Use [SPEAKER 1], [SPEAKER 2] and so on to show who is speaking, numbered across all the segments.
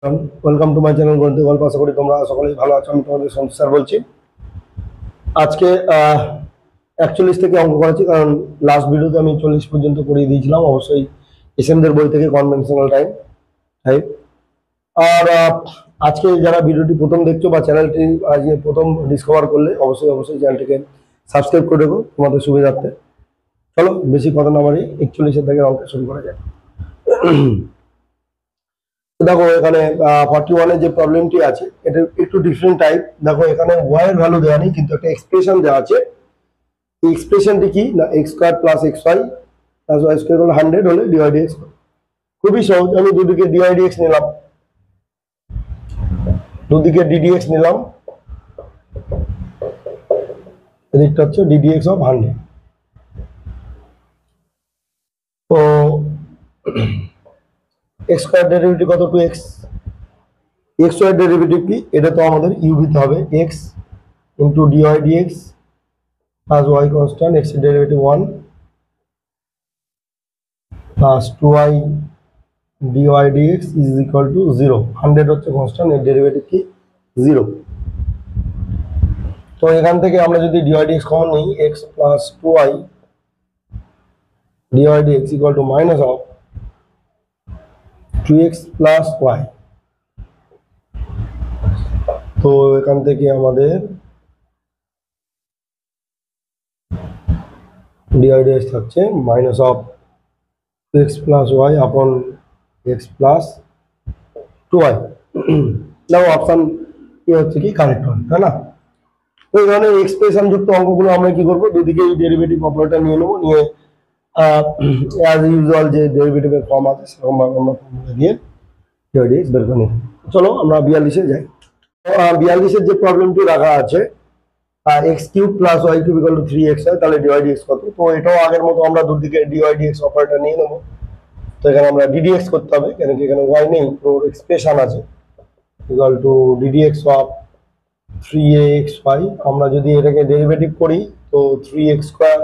[SPEAKER 1] Welcome to my channel গণিত গল্প। আশা করি তোমরা সকলেই ভালো আছো। আমি তোমাদের সন্তোষ স্যার বলছি। আজকে 41 থেকে অঙ্ক করেছি, কারণ লাস্ট ভিডিওতে আমি 40 পর্যন্ত করিয়ে দিয়েছিলাম। অবশ্যই এসএমদের বই থেকে কনভেনশনাল টাইম। আর আজকে যারা ভিডিওটি প্রথম দেখছো বা চ্যানেলটি আজকে প্রথম ডিসকভার করলে অবশ্যই চ্যানেলটিকে সাবস্ক্রাইব করে দেবো তোমাদের সুবিধার্থে। চলো বেশি কথা না বাড়ি 41 থেকে অঙ্ক শুরু করা যায়। দেখো এখানে 41 এর যে প্রবলেমটি আছে এটা একটু ডিফারেন্ট টাইপ। দেখো এখানে y এর ভ্যালু দেওয়া নেই, কিন্তু একটা এক্সপ্রেশন দেওয়া আছে। এই এক্সপ্রেশনটি কি না, x square plus x y plus y square 100 হলে ডিওয়াই ডিএক্স। খুবই সহজ, আমি দুদিকে ডিওয়াই ডিএক্স নিলাম, দুদিকে ডিডিএক্স নিলাম, এদিকটা হচ্ছে ডিডিএক্স অফ 100। তো এক্স স্কোয়ার ডেরিভেটিভ কত, 2x। এক্স ওয়াই ডেরিভেটিভ কি, এটা তো আমাদের ইউভিতে হবে, x into dy dx plus y constant, x এর derivative 1 plus 2y dy dx is equal to 0। 100 হচ্ছে কনস্ট্যান্ট, এর ডেরিভেটিভ কি 0। তো এখান থেকে আমরা যদি dy dx কমন নিই, x plus 2y dy dx equal to minus of 2x plus y। তো এখান থেকে আমাদের dy dx থাকছে minus of 2x plus y upon x plus 2y। দেখো অপশন কি হচ্ছে কি কারেক্ট হয়, তাই না? তো এই ধরনের এক্সপ্রেশন যুক্ত অঙ্কগুলো আমরা কি করবো, দুদিকে ডেরিভেটিভ অপারেটর নিয়ে নেবো, নিয়ে অ্যাজ ইউজুয়াল যে ডেরিভেটিভের ফর্ম আছে সেরকম ভাবে আমরা ফর্মুলা দিয়ে ডিএক্স বের করে নেব। চলো আমরা 42-এ যাই। 42-এর যে প্রবলেমটি রাখা আছে, x cube plus y cube equal to 3x হয়, তাহলে ডিওয়াই ডিএক্স কত। তো এটাও আগের মতো আমরা দুদিকে ডিওয়াই ডিএক্স অপারেটর নিয়ে নেবো। তো এখানে আমরা ডিডিএক্স করতে হবে, কেন কি এখানে ওয়াই নেই, তো এক্সপ্রেশন আছে equal to d d x of 3axy। আমরা যদি এটাকে ডেরিভেটিভ করি তো 3x square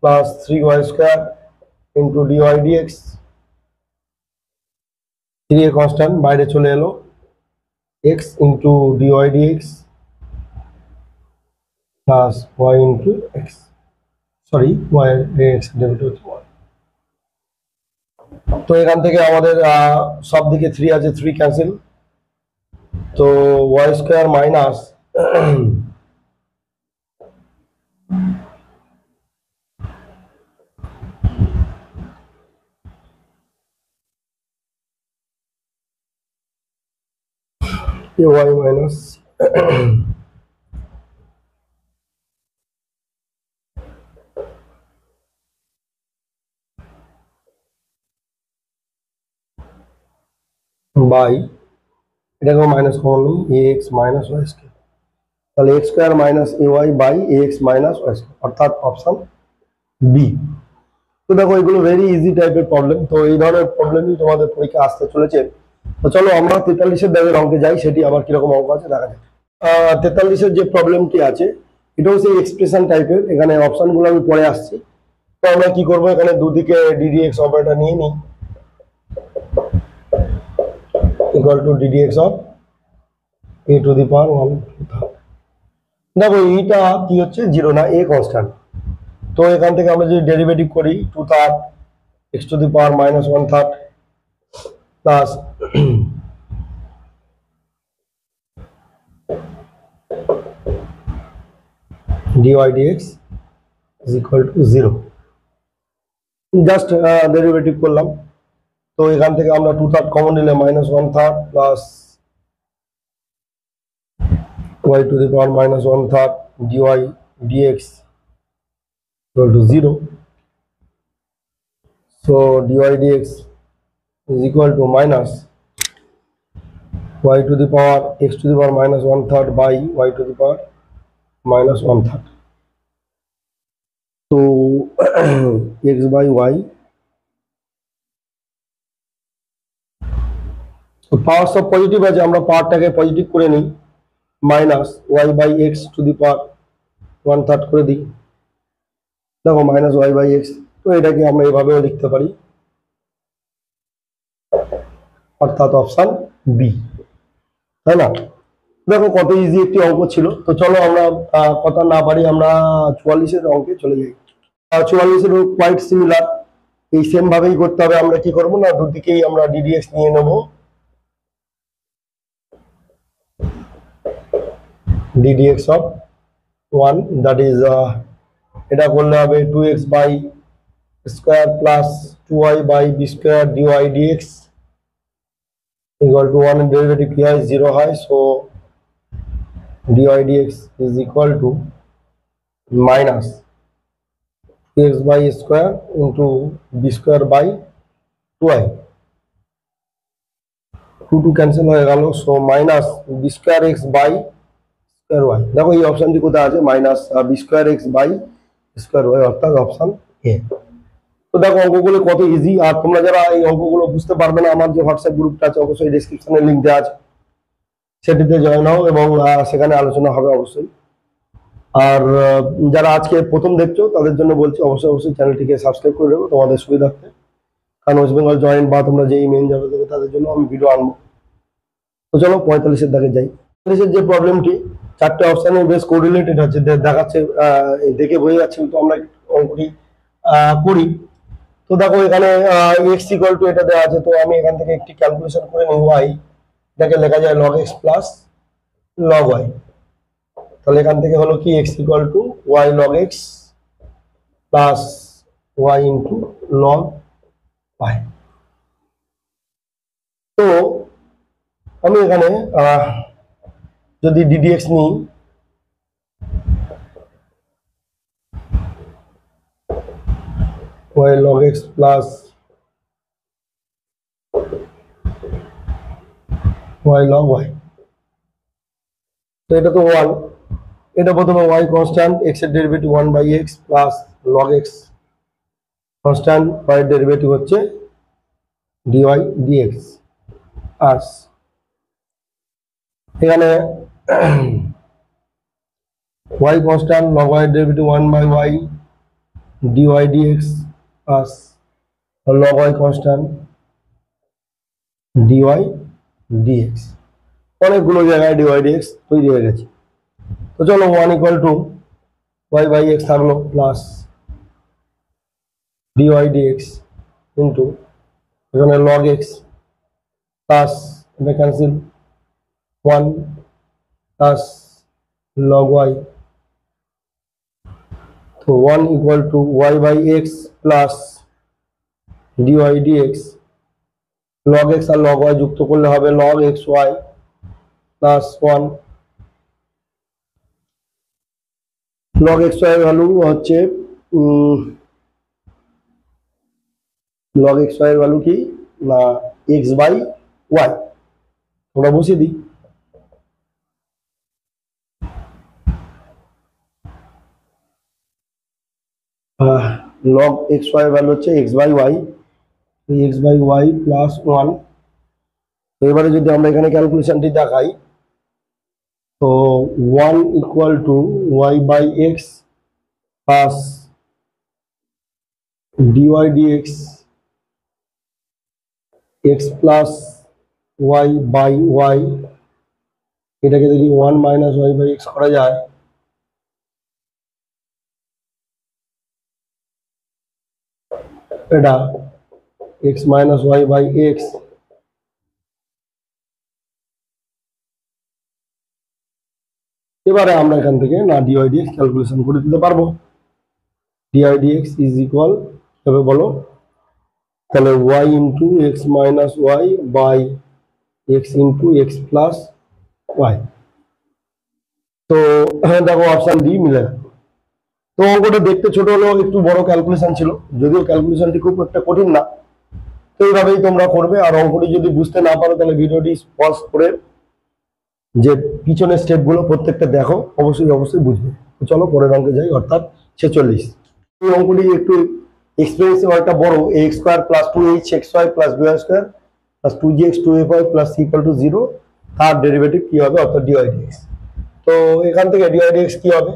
[SPEAKER 1] plus 3y square into dy dx, 3 a constant বাইরে চলে এলো, x into dy dx plus y into x, sorry y x derivative হচ্ছে 1। তো এখান থেকে আমাদের সব দিকে 3 আছে, 3 ক্যান্সেল। তো y square minus y minus by, এটাকেও মাইনাস কমন নিই, ax মাইনাস ওয়াই স্কোয়ার, তাহলে x square minus a y by x minus y square, অর্থাৎ অপশন বি। তো দেখো এগুলো ভেরি ইজি টাইপের প্রবলেম, তো এই ধরনের প্রবলেমই তোমাদের পরীক্ষা আসতে চলেছে। তো চলো আমরা 43-এর দাগের অঙ্কে যাই, সেটি আবার কিরকম অঙ্ক আছে দেখা যায়। 43-এর যে প্রবলেমটি আছে এটাও সেই এক্সপ্রেশন টাইপের, এখানে অপশনগুলো আমি পরে আসছি। তো আমরা কি করবো, এখানে দুদিকে ডিডিএক্স অপারেটর নিয়ে নিই, equal to d d x of a to the power 1। দেখো এইটা কি হচ্ছে 0 না, a কনস্ট্যান্ট। তো এখান থেকে আমরা যদি ডেরিভেটিভ করি 2/3 x two the power minus 1/3 plus dy dx is equal to 0। Just derivative করলাম। তো এখান থেকে আমরা 2/3 কমন নিলে minus 1/3 plus y to the power minus 1/3 dy dx equal to 0। So dy dx is equal to minus y to the power x to the power minus 1/3 by y to the power minus 1/3। So x by y, তো পাওয়ার সব positive আছে, আমরা পাওয়ারটাকে positive করে নিই, minus y by x to the power 1/3 করে দিই। দেখো minus y by x, তো এটাকে আমরা এভাবেও লিখতে পারি, অর্থাৎ অপশন বি, তাই না? দেখো কত ইজি একটি অঙ্ক ছিল। তো চলো আমরা কথা না বাড়ি আমরা 44-এর অঙ্কে চলে যাই। 44-এর কোয়াইট সিমিলার, এই সেম ভাবেই করতে হবে। আমরা কি করবো না, দুদিকেই আমরা ডিডিএক্স নিয়ে নেবো। ডিডিএক্স অফ 1, দ্যাট ইজ এটা করলে হবে 2x by square plus 2y by B square dy dx equal to 1 এর ডেরিভেটিভ কি হয়, 0 হয়। So dy dx is equal to minus x by square into B square by 2y, 2 cancel হয়ে গেল। So minus B square x by square y. দেখো এই অপশনটি কোথায় আছে, minus B square x by square y, অর্থাৎ option A. তো দেখো অঙ্কগুলো কত ইজি। আর তোমরা যারা এই অঙ্কগুলো বুঝতে পারবে না, আমার যে হোয়াটসঅ্যাপ গ্রুপটা আছে অবশ্যই ডেসক্রিপশনে লিঙ্ক দেওয়া আছে, সেটিতে জয়েন হও এবং সেখানে আলোচনা হবে অবশ্যই। আর যারা আজকে প্রথম দেখছো তাদের জন্য বলছি অবশ্যই অবশ্যই চ্যানেলটিকে সাবস্ক্রাইব করে দেবো তোমাদের সুবিধার্থে, কারণ ওয়েস্ট বেঙ্গল জয়েন্ট বা তোমরা যেই মেন যাবে দেবে তাদের জন্য আমি ভিডিও আনবো। তো চলো 45-এর দাগে যাই। 45-এর যে প্রবলেমটি, 4টে অপশানের বেশ কোরিলেটেড হচ্ছে, দেখাচ্ছে, দেখে বোঝা যাচ্ছে। তো আমরা অঙ্কটি করি। তো দেখো এখানে এক্স ইকুয়াল টু এটা দেওয়া আছে, তো আমি এখান থেকে একটি ক্যালকুলেশন করে নিই। ওয়াই, এটাকে লেখা যায় log x plus log y. তাহলে এখান থেকে হলো কি x equal to y log x plus y into log y. তো আমি এখানে যদি ডিডিএক্স নিই, y log x plus y log y, তো এটা তো 1। এটা প্রথমে ওয়াই কনস্ট্যান্ট, এক্স এর derivative 1 by x plus log x constant, y এর ডেরিভেটিভ হচ্ছে ডিওয়াই ডিএক্স। আর এখানে ওয়াই কনস্ট্যান্ট, লগ ওয়াই এর derivative 1 by y dy dx plus log y constant dy dx. অনেকগুলো জায়গায় ডিওয়াই ডিএক্স তৈরি হয়ে গেছে। তো চলো 1 equal to y by x থাকলো প্লাস ডিওয়াই ডিএক্স ইন্টু এখানে লগ এক্স প্লাস এটা ক্যান্সেল 1 প্লাস লগ ওয়াই। তো 1 equal to y by x plus dy dx, log x আর লগ ওয়াই যুক্ত করলে হবে log x y plus 1। Log x y value হচ্ছে log x y এর value কি না এক্স বাই ওয়াই। আমরা বসিয়ে দিই। লগ এক্স ওয়াই ভ্যালু হচ্ছে x by y, x by y plus 1। তো এবারে যদি আমরা এখানে ক্যালকুলেশনটি দেখাই, তো 1 equal to y by x plus dy dx x plus y by y, এটাকে দেখি 1 মাইনাস ওয়াই বাই এক্স করা যায়। এটা x minus y by x. এবারে আমরা এখান থেকে না ডিওয়াই ডিএক্স ক্যালকুলেশন করে দিতে পারবো। ডিওয়াই ডিএক্স ইজ ইকুয়াল তবে বলো, তাহলে y into x minus y by x into x plus y. তো দেখো অপশন ডি মিলে গেল। তো অঙ্কটা দেখতে ছোট হলেও একটু বড় ক্যালকুলেশন ছিল, যদিও ক্যালকুলেশনটি খুব একটা কঠিন না। তো এইভাবেই তোমরা করবে। আর অঙ্কটি যদি বুঝতে না পারো তাহলে ভিডিওটি পজ করে যে পিছনের স্টেপগুলো প্রত্যেকটা দেখো, অবশ্যই অবশ্যই বুঝবে। তো চলো পরের অঙ্কে যাই, অর্থাৎ 46। এই অঙ্কটি একটু এক্সপেরিয়েন্স একটা বড়, x square plus 2h x y plus B y square plus 2gx 2fy plus c equal to 0, তার ডেরিভেটিভ কি হবে, অর্থাৎ ডিওয়াই ডিএক্স। তো এখান থেকে ডিওয়াই ডিএক্স কি হবে,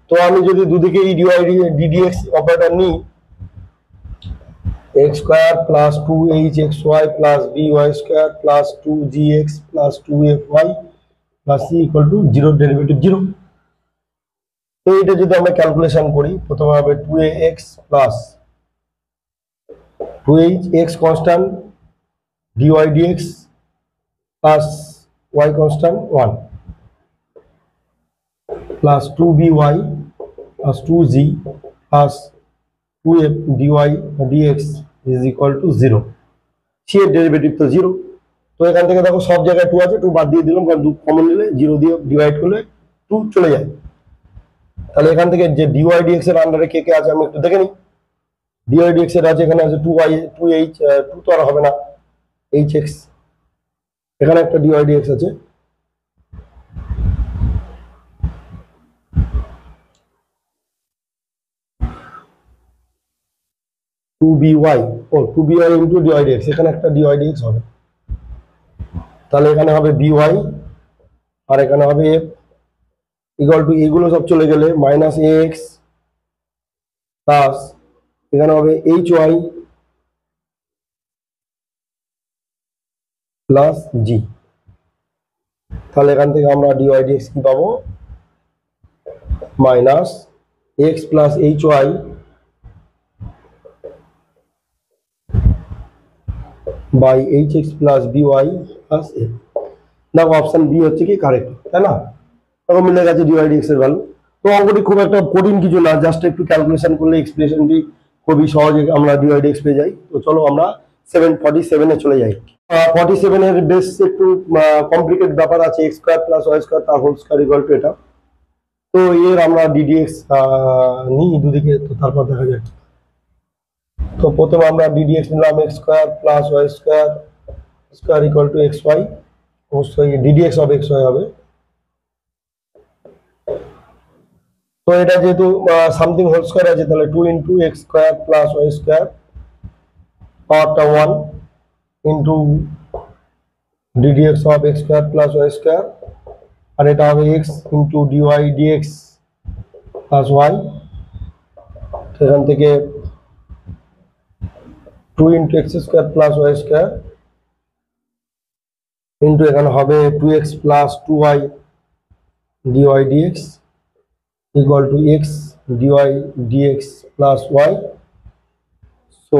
[SPEAKER 1] তো আমি যদি দুদিকে ডিওয়াই ডিডিএক্স অপারেটর নিই, x square plus 2hxy plus by square plus 2gx plus 2fy plus c equal to 0 derivative 0। तो এটা যদি আমরা ক্যালকুলেশন করি প্রথমে হবে 2ax plus 2hx constant dy dx plus y constant 1 plus 2by plus 2g plus 2f dy dx is equal to 0। c এর derivative তো 0। তো এখান থেকে দেখো সব জায়গায় 2 আছে, 2 বাদ দিয়ে দিলাম কারণ 2 কমন নিলে 0 দিয়ে ডিভাইড করলে 2 চলে যায়। তাহলে এখান থেকে যে dy dx এর আন্ডারে কে কে আছে আমি একটু দেখে নিই। dy dx এর আছে এখানে আছে 2y 2h 2 তো আর হবে না hx, এখানে একটা dy dx আছে two by into dy dx, এখানে একটা dy dx হবে। তাহলে এখানে হবে by আর এখানে হবে f ইকুয়াল টু এগুলো সব চলে গেলে মাইনাস ax প্লাস এখানে হবে hy প্লাস g। তাহলে এখান থেকে আমরা dy dx কি পাবো, minus x plus hy by hx plus by plus a। দেখো অপশন বি হচ্ছে কি কারেক্ট, তাই না? তখন মিলে গেছে dy dx এর ভ্যালু। তো অঙ্কটি খুব একটা কঠিন কিছু না, জাস্ট একটু ক্যালকুলেশন করলে এক্সপ্রেশনটি খুবই সহজে আমরা dy dx পেয়ে যাই। তো চলো আমরা 747 এ চলে যাই। 47 এর বেশ একটু কমপ্লিকেট ব্যাপার আছে, x square plus y square তার হোল স্কয়ার ইকুয়াল টু এটা। তো এর আমরা ddx নিই দুদিকে, তো তারপর দেখা যাক। তো প্রথমে আমরা ddx নিলাম x square plus y square square equal to xy, অবশ্যই ddx অফ xy হবে। তো এটা যেহেতু সামথিং হোল স্কয়ার আছে তাহলে 2 into x square plus y square পাওয়ারটা 1 into ddx of x square plus y square, আর এটা হবে x into dy dx plus y. সেখান থেকে 2 into x square plus y square into এখানে হবে 2x plus 2y dy dx equal to x dy dx plus y। so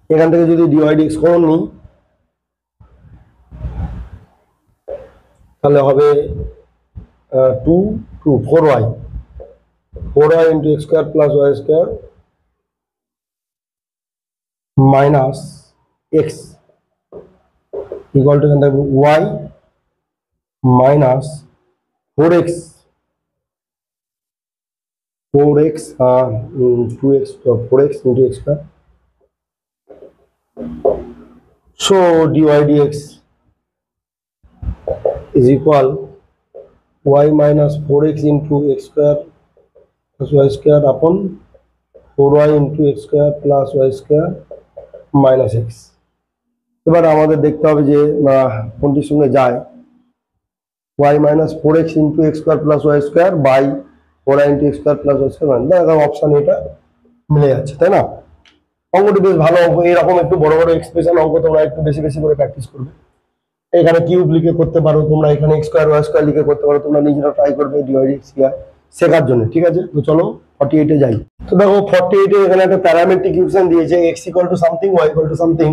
[SPEAKER 1] এখান থেকে যদি dy dx কমন নিই তাহলে হবে 4y into x square plus y square minus x equal to y minus 4x 2x 4x into x square। So dy dx is equal y minus 4x into x square plus y square upon 4y into x square plus y square minus x। এবার আমাদের দেখতে হবে যে কোনটির সঙ্গে যায়, y minus 4x into x square plus y square by 4y into x square plus y square। দেখো option এটা মিলে যাচ্ছে, তাই না? অঙ্কটি বেশ ভালো অঙ্ক। এরকম একটু বড় বড় এক্সপ্রেশন অঙ্ক তোমরা একটু বেশি বেশি করে প্র্যাকটিস করবে। এখানে কিউব লিখে করতে পারো তোমরা, এখানে x স্কয়ার y স্কয়ার লিখে করতে পারো, তোমরা নিজেরা ট্রাই করবে dy dx শেখার জন্য, ঠিক আছে? তো চলো 48 এ যাই। তো দেখো 48 এ এখানে একটা প্যারামেট্রিক ইকুয়েশন দিয়েছে x equal to something y equal to something.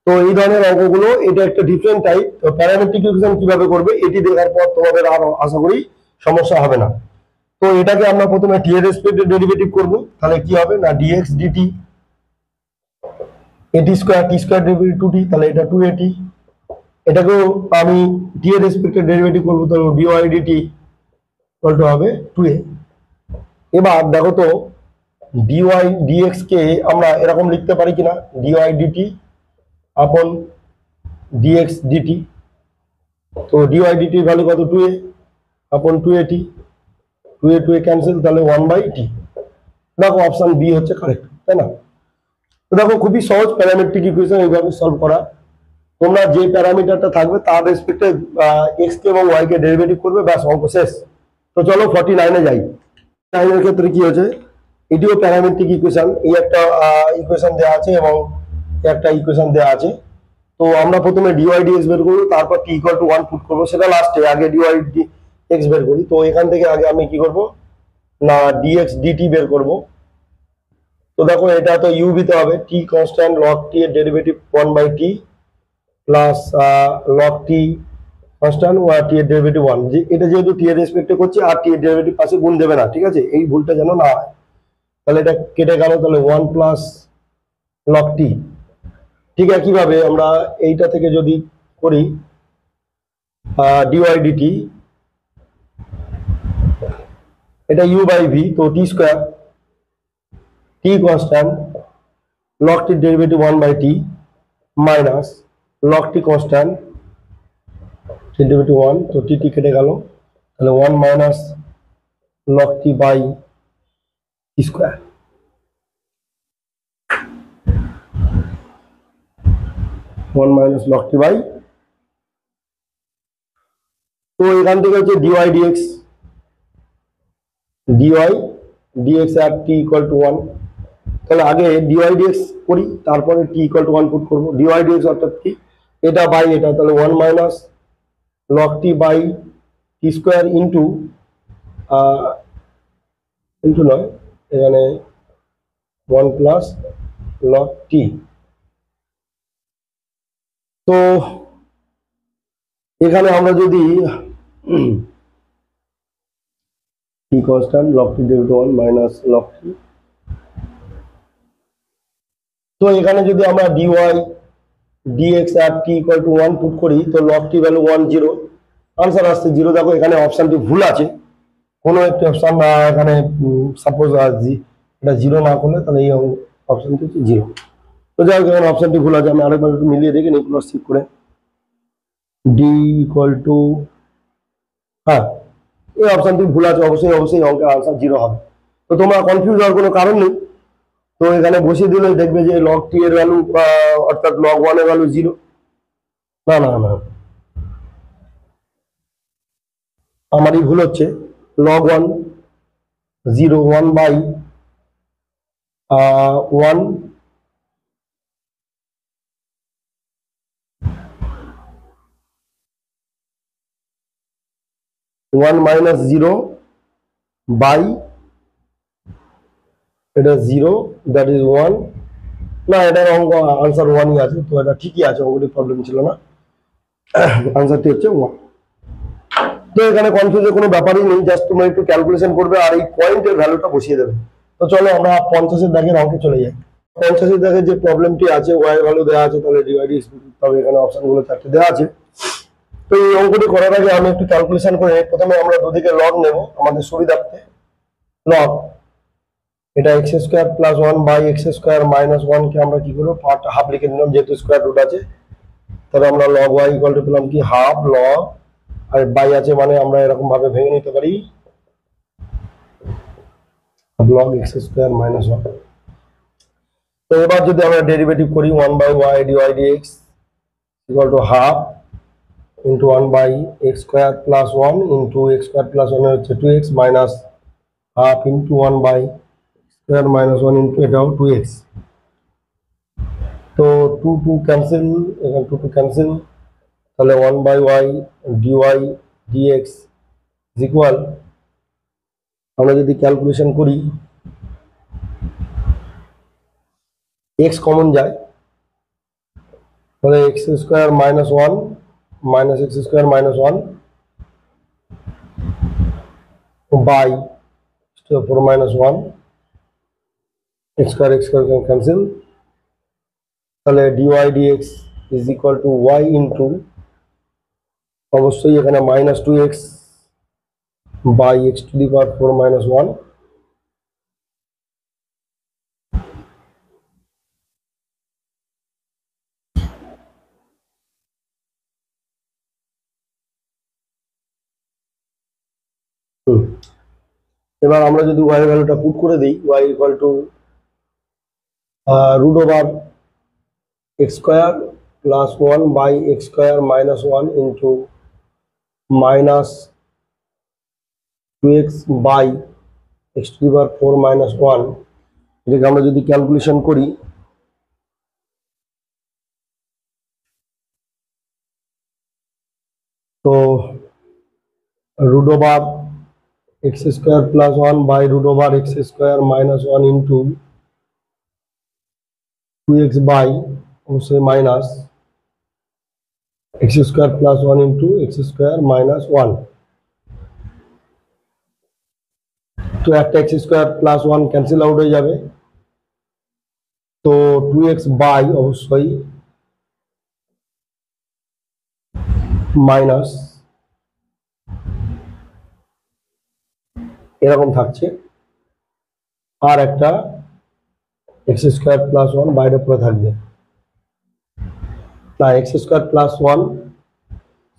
[SPEAKER 1] তো এই ধরনের অঙ্কগুলো এটা একটা ডিফারেন্ট টাইপ। তো প্যারামেট্রিক ইকুয়েশন কিভাবে করবে এটি দেখার পর তোমাদের আর আশা করি সমস্যা হবে না। তো এটাকে আমরা প্রথমে t এর রেসপেক্টে ডেরিভেটিভ করব। তাহলে কি হবে না dx dt at square t square derivative 2t, তাহলে এটা 2at। এটাকেও আমি t এর রেসপেক্টে ডেরিভেটিভ করব, তাহলে dy dt ইকুয়াল টু হবে 2a। এবার দেখো তো dy dx কে আমরা এরকম লিখতে পারি কিনা, dy dt আপন dx dt। তো dy dt এর ভ্যালু কত, 2a আপন 2at, 2a 2a ক্যান্সেল, তাহলে 1/t। দেখো অপশন বি হচ্ছে কারেক্ট, তাই না? তো দেখো খুবই সহজ প্যারামেট্রিক ইকুয়েশন এইভাবে সলভ করা। তোমরা যে প্যারামিটারটা থাকবে তার রেসপেক্টে x কে এবং y কে ডেরিভেটিভ করবে, ব্যাস অঙ্ক শেষ। তো চলো 49 এ যাই। 49 এর ক্ষেত্রে কি হচ্ছে, এটিও প্যারামেট্রিক ইকুয়েশন, এই একটা ইকুয়েশন দেওয়া আছে এবং একটা ইকুয়েশন দেওয়া আছে। তো আমরা প্রথমে ডিওয়াই ডিএক্স বের করবো, তারপর টি ইকুয়াল টু 1 পুট করবো, সেটা লাস্টে। আগে ডিওয়াই এক্স বের করি। তো এখান থেকে আগে আমি কি করব না ডিএক্স ডিটি বের করব। তো দেখো এটা তো ইউভি তে হবে, টি কনস্ট্যান্ট লগ টি এর derivative 1/t plus log t constant টি এর ডেরিভেটিভ 1। যে এটা যেহেতু টি এর রেসপেক্টে করছি, আর টি এর ডেরিভেটিভ পাশে গুণ দেবে না, ঠিক আছে, এই ভুলটা যেন না হয়। তাহলে এটা কেটে গেল, তাহলে 1 প্লাস লগ টি। ঠিক একইভাবে আমরা এইটা থেকে যদি করি ডিওয়াই ডিটি, এটা ইউ বাই ভি, তো t square t constant log t derivative 1/t minus log t constant derivative 1, তো টি টি কেটে গেল, তাহলে 1 minus log t by t square. 1 minus log t by, তো এখান থেকে হচ্ছে ডিওয়াই ডিএক্স, ডিওয়াই ডিএক্স আর টি ইকুয়াল টু 1। তাহলে আগে ডিওয়াই ডিএক্স করি, তারপরে টি ইকুয়াল টু 1 পুট করবো। ডিওয়াই ডিএক্স অর্থাৎ কি, এটা বাই এটা, তাহলে 1 minus log t by t square into into নয়, এখানে 1 প্লাস লগ টি। তো এখানে আমরা যদি t constant log t derivative 1 minus log t, তো এখানে যদি আমরা ডিওয়াই ডিএক্স আর টি ইকুয়াল টু 1 পুট করি, তো লগ টি ভ্যালু 1 0, আনসার আসছে 0। দেখো এখানে অপশনটি ভুল আছে, কোনো একটি অপশন এখানে সাপোজ এটা 0 না করলে তাহলে এই অপশনটি হচ্ছে 0। তো যাই হোক এখানে অপশনটি ভুল আছে, আমি আরেকবার একটু মিলিয়ে দেখি নিই ক্রস চেক করে। ডি ইকুয়াল টু, হ্যাঁ এই অপশনটি ভুল আছে, অবশ্যই অঙ্কের আনসার 0 হবে। তো তোমরা কনফিউজ হওয়ার কোনো কারণ নেই। তো এখানে বসিয়ে দিলে দেখবে যে লগ টি এর ভ্যালু অর্থাৎ লগ 1 এর ভ্যালু 0। না না না, আমারই ভুল হচ্ছে, লগ 1 0, 1 বাই 1 1 মাইনাস 0 বাই এটা 0, দ্যাট ইজ 1। না এটার অঙ্ক আনসার 1ই আছে, তো এটা ঠিকই আছে, অঙ্কটি প্রবলেম ছিল না, আনসারটি হচ্ছে 1। তো এখানে কনফিউজের কোনো ব্যাপারই নেই, জাস্ট তোমরা একটু ক্যালকুলেশন করবে আর এই পয়েন্টের ভ্যালুটা বসিয়ে দেবে। তো চলো আমরা 50-এর দাগের অঙ্কে চলে যাই। 50-এর দাগের যে প্রবলেমটি আছে, ওয়াই ভ্যালু দেওয়া আছে, তাহলে ডিভাইড, তবে এখানে অপশনগুলো 4টে দেওয়া আছে। তো এই অঙ্কটি করার আগে আমি একটু ক্যালকুলেশন করে, প্রথমে আমরা দুদিকে লগ নেব আমাদের সুবিধার্থে। লগ এটা x square plus 1 by x square minus 1 কে আমরা কি করবো, পার্ট হাফ লিখে নিলাম, যেহেতু স্কোয়ার রুট আছে। তবে আমরা লগ ওয়াই ইকুয়াল টু পেলাম কি হাফ লগ, আর বাই আছে মানে আমরা এরকম ভাবে ভেঙে নিতে পারি লগ এক্স স্কোয়ার মাইনাস 1। তো এবার যদি আমরা ডেরিভেটিভ করি 1 by y dy dx equal to half into 1 by x square plus 1 into x square plus 1 হচ্ছে 2x minus half into 1 by square minus 1 into এটাও 2x। তো 2 2 ক্যান্সেল, এখানে 2 2 cancel, তাহলে 1 by y dy dx equal, আমরা যদি calculation করি x common যায়, তাহলে x square minus 1 minus x square minus 1 by 4 minus 1 x square cancel, তাহলে d y dx is equal to y into, অবশ্যই এখানে minus 2x by x to the power 4 minus 1। এবার আমরা যদি ওয়াই ভ্যালুটা পুট করে দিই, y equal to root over x square plus 1 by x square minus 1 into minus 2x by x to the power 4 minus 1, এটাকে আমরা যদি calculation করি তো root over x square plus 1 by root over x square minus 1 into 2x by অবশ্যই minus x square plus 1 into x square minus 1। তো একটা x square plus 1 cancel out হয়ে যাবে, তো 2x বাই অবশ্যই মাইনাস এরকম থাকছে, আর একটা এক্স স্কোয়ার প্লাস 1 বাইরে পড়ে থাকবে, না x square plus 1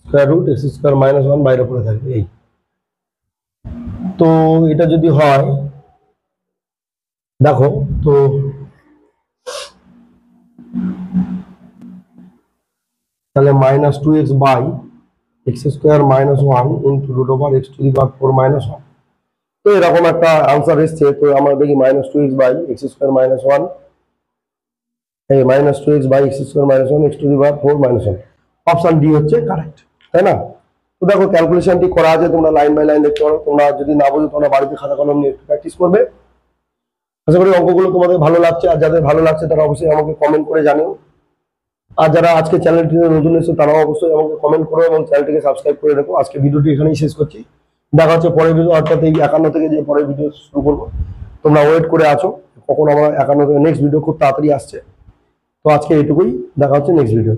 [SPEAKER 1] square root x square minus 1 বাইরে পড়ে থাকবে এই। তো এটা যদি হয় দেখো, তো তাহলে minus 2x by x square minus 1 into root over x to the power 4 minus 1। তো এরকম একটা আনসার এসছে। তো আমরা দেখি minus 2x by x square minus 1, এই minus 2x by x square minus 1 x to the power 4 minus 1, option D হচ্ছে correct, তাই না? তো দেখো ক্যালকুলেশনটি করা আছে, তোমরা লাইন বাই লাইন দেখতে পারো। তোমরা যদি না বুঝো তোমরা বাড়িতে খাতা কলম নিয়ে একটু প্র্যাকটিস করবে। আশা করি অঙ্কগুলো তোমাদের ভালো লাগছে, আর যাদের ভালো লাগছে তারা অবশ্যই আমাকে কমেন্ট করে জানিও। আর যারা আজকে চ্যানেলটিতে নতুন এসেছে তারাও অবশ্যই আমাকে কমেন্ট করো এবং চ্যানেলটিকে সাবস্ক্রাইব করে রাখো। আজকে ভিডিওটি এখানেই শেষ করছি, দেখা হচ্ছে পরের ভিডিও, অর্থাৎ এই 51 থেকে যে পরের ভিডিও শুরু করবো। তোমরা ওয়েট করে আছো, কখন আমার 51 থেকে নেক্সট ভিডিও খুব তাড়াতাড়ি আসছে। তো আজকে এইটুকুই, দেখা হচ্ছে নেক্সট ভিডিও।